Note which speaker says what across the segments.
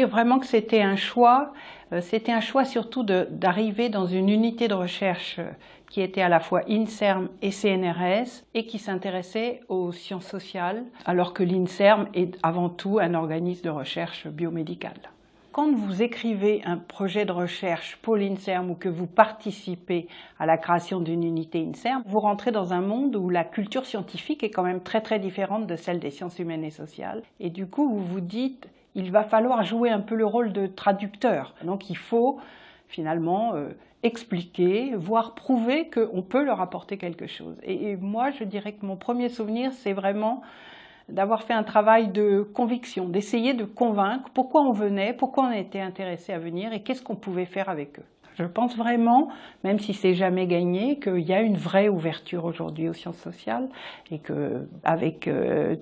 Speaker 1: vraiment que c'était un choix. C'était un choix surtout d'arriver dans une unité de recherche qui était à la fois INSERM et CNRS et qui s'intéressait aux sciences sociales, alors que l'INSERM est avant tout un organisme de recherche biomédicale. Quand vous écrivez un projet de recherche pour l'INSERM ou que vous participez à la création d'une unité INSERM, vous rentrez dans un monde où la culture scientifique est quand même très différente de celle des sciences humaines et sociales. Et du coup, vous vous dites, il va falloir jouer un peu le rôle de traducteur. Donc il faut finalement expliquer, voire prouver qu'on peut leur apporter quelque chose. Et moi, je dirais que mon premier souvenir, c'est vraiment d'avoir fait un travail de conviction, d'essayer de convaincre pourquoi on venait, pourquoi on était intéressé à venir et qu'est-ce qu'on pouvait faire avec eux. Je pense vraiment, même si c'est jamais gagné, qu'il y a une vraie ouverture aujourd'hui aux sciences sociales et qu'avec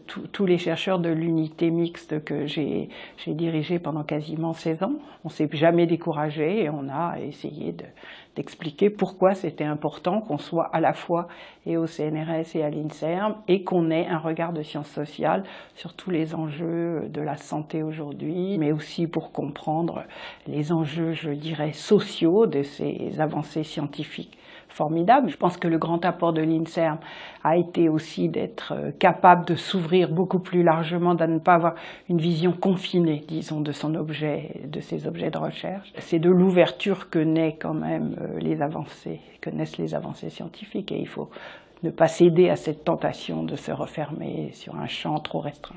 Speaker 1: tous les chercheurs de l'unité mixte que j'ai dirigée pendant quasiment 16 ans, on ne s'est jamais découragé et on a essayé d'expliquer pourquoi c'était important qu'on soit à la fois et au CNRS et à l'INSERM et qu'on ait un regard de sciences sociales sur tous les enjeux de la santé aujourd'hui, mais aussi pour comprendre les enjeux, je dirais, sociaux de ces avancées scientifiques formidables. Je pense que le grand apport de l'INSERM a été aussi d'être capable de s'ouvrir beaucoup plus largement, de ne pas avoir une vision confinée, disons, de ses objets de recherche. C'est de l'ouverture que naissent quand même les avancées scientifiques et il faut ne pas céder à cette tentation de se refermer sur un champ trop restreint.